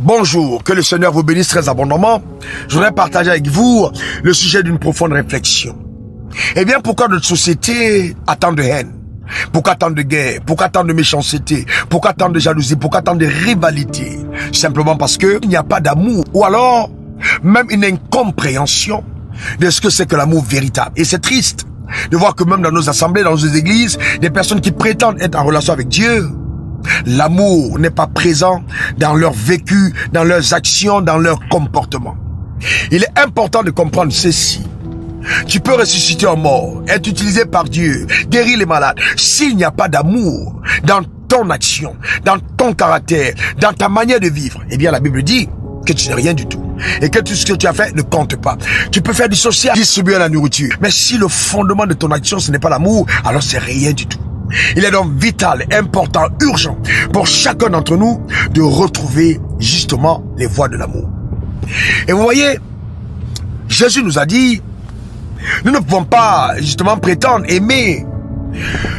Bonjour, que le Seigneur vous bénisse très abondamment. Je voudrais partager avec vous le sujet d'une profonde réflexion. Eh bien, pourquoi notre société a tant de haine? Pourquoi tant de guerre? Pourquoi tant de méchanceté? Pourquoi tant de jalousie? Pourquoi tant de rivalité? Simplement parce qu'il n'y a pas d'amour. Ou alors, même une incompréhension de ce que c'est que l'amour véritable. Et c'est triste de voir que même dans nos assemblées, dans nos églises, des personnes qui prétendent être en relation avec Dieu, l'amour n'est pas présent dans leur vécu, dans leurs actions, dans leur comportement. Il est important de comprendre ceci. Tu peux ressusciter un mort, être utilisé par Dieu, guérir les malades. S'il n'y a pas d'amour dans ton action, dans ton caractère, dans ta manière de vivre, eh bien la Bible dit que tu n'es rien du tout. Et que tout ce que tu as fait ne compte pas. Tu peux faire du social, distribuer la nourriture. Mais si le fondement de ton action, ce n'est pas l'amour, alors c'est rien du tout. Il est donc vital, important, urgent pour chacun d'entre nous de retrouver justement les voies de l'amour. Et vous voyez, Jésus nous a dit, nous ne pouvons pas justement prétendre aimer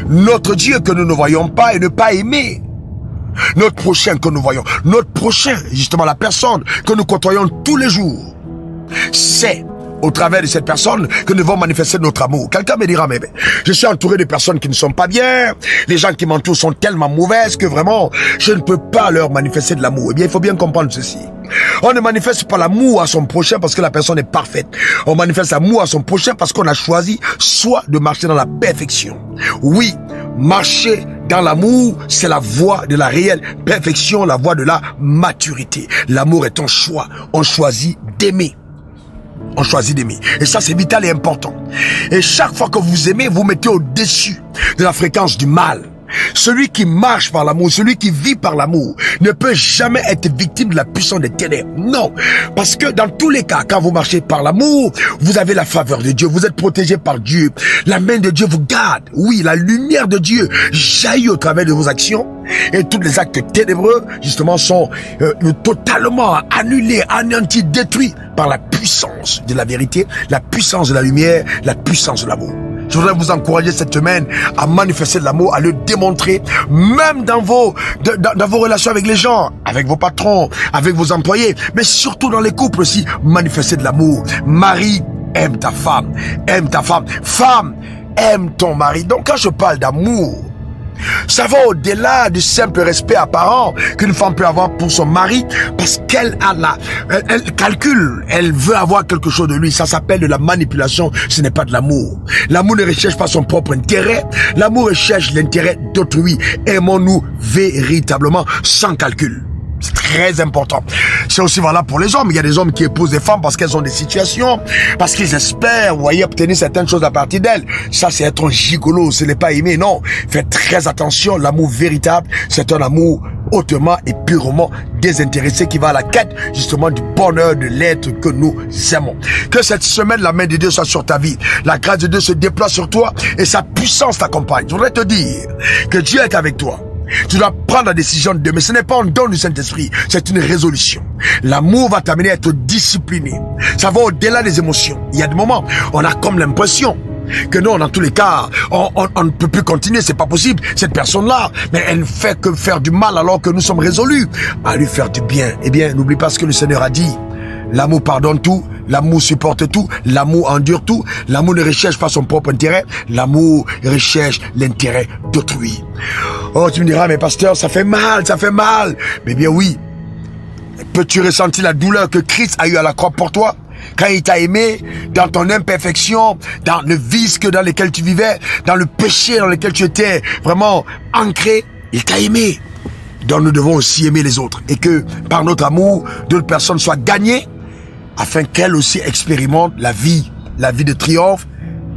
notre Dieu que nous ne voyons pas et ne pas aimer notre prochain que nous voyons. Notre prochain, justement la personne que nous côtoyons tous les jours. C'est au travers de cette personne que nous devons manifester notre amour. Quelqu'un me dira, mais je suis entouré de personnes qui ne sont pas bien, les gens qui m'entourent sont tellement mauvaises que vraiment, je ne peux pas leur manifester de l'amour. Eh bien, il faut bien comprendre ceci. On ne manifeste pas l'amour à son prochain parce que la personne est parfaite. On manifeste l'amour à son prochain parce qu'on a choisi soit de marcher dans la perfection. Oui, marcher dans l'amour, c'est la voie de la réelle perfection, la voie de la maturité. L'amour est un choix. On choisit d'aimer. On choisit d'aimer. Et ça, c'est vital et important. Et chaque fois que vous aimez, vous mettez au-dessus de la fréquence du mal. Celui qui marche par l'amour, celui qui vit par l'amour, ne peut jamais être victime de la puissance des ténèbres. Non. Parce que dans tous les cas, quand vous marchez par l'amour, vous avez la faveur de Dieu. Vous êtes protégé par Dieu. La main de Dieu vous garde. Oui, la lumière de Dieu jaillit au travers de vos actions. Et tous les actes ténébreux, justement, sont totalement annulés, anéantis, détruits par la puissance de la vérité, la puissance de la lumière, la puissance de l'amour. Je voudrais vous encourager cette semaine à manifester de l'amour, à le démontrer, même dans vos relations avec les gens, avec vos patrons, avec vos employés, mais surtout dans les couples aussi, manifester de l'amour. Mari, aime ta femme, femme, aime ton mari. Donc quand je parle d'amour, ça va au-delà du simple respect apparent qu'une femme peut avoir pour son mari parce qu'elle elle calcule, elle veut avoir quelque chose de lui. Ça s'appelle de la manipulation, ce n'est pas de l'amour. L'amour ne recherche pas son propre intérêt, l'amour recherche l'intérêt d'autrui. Aimons-nous véritablement sans calcul. C'est très important. C'est aussi valable pour les hommes. Il y a des hommes qui épousent des femmes parce qu'elles ont des situations, parce qu'ils espèrent, vous voyez, obtenir certaines choses à partir d'elles. Ça, c'est être un gigolo, ce n'est pas aimer, non. Faites très attention, l'amour véritable, c'est un amour hautement et purement désintéressé qui va à la quête, justement, du bonheur de l'être que nous aimons. Que cette semaine, la main de Dieu soit sur ta vie. La grâce de Dieu se déploie sur toi et sa puissance t'accompagne. Je voudrais te dire que Dieu est avec toi. Tu dois prendre la décision de mais ce n'est pas un don du Saint-Esprit, c'est une résolution. L'amour va t'amener à être discipliné. Ça va au-delà des émotions. Il y a des moments, on a comme l'impression que non, dans tous les cas, on ne peut plus continuer, c'est pas possible. Cette personne-là, mais elle ne fait que faire du mal alors que nous sommes résolus à lui faire du bien. Eh bien, n'oublie pas ce que le Seigneur a dit. L'amour pardonne tout, l'amour supporte tout, l'amour endure tout, l'amour ne recherche pas son propre intérêt, l'amour recherche l'intérêt d'autrui. Oh, tu me diras, mais pasteur, ça fait mal. Mais bien oui, peux-tu ressentir la douleur que Christ a eu à la croix pour toi? Quand il t'a aimé, dans ton imperfection, dans le vice dans lequel tu vivais, dans le péché dans lequel tu étais vraiment ancré, il t'a aimé. Donc nous devons aussi aimer les autres. Et que par notre amour, d'autres personnes soient gagnées, afin qu'elles aussi expérimentent la vie de triomphe,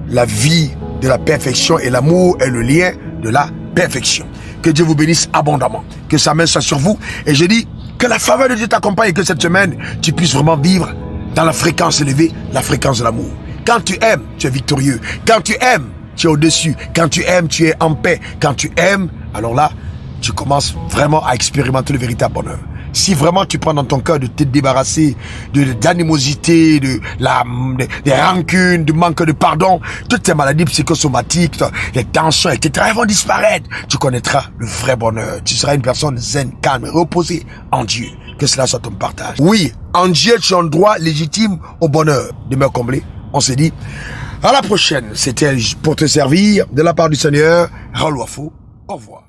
la vie de la perfection, et l'amour est le lien de la perfection. Que Dieu vous bénisse abondamment, que sa main soit sur vous, et je dis que la faveur de Dieu t'accompagne et que cette semaine, tu puisses vraiment vivre dans la fréquence élevée, la fréquence de l'amour. Quand tu aimes, tu es victorieux. Quand tu aimes, tu es au-dessus. Quand tu aimes, tu es en paix. Quand tu aimes, alors là, tu commences vraiment à expérimenter le véritable bonheur. Si vraiment tu prends dans ton cœur de te débarrasser d'animosité, des rancunes, du manque de pardon, toutes ces maladies psychosomatiques, les tensions, etc., elles vont disparaître. Tu connaîtras le vrai bonheur. Tu seras une personne zen, calme, reposée en Dieu. Que cela soit ton partage. Oui, en Dieu, tu as un droit légitime au bonheur. Demeure comblé. On s'est dit, à la prochaine. C'était pour te servir de la part du Seigneur. Raoul Wafo. Au revoir.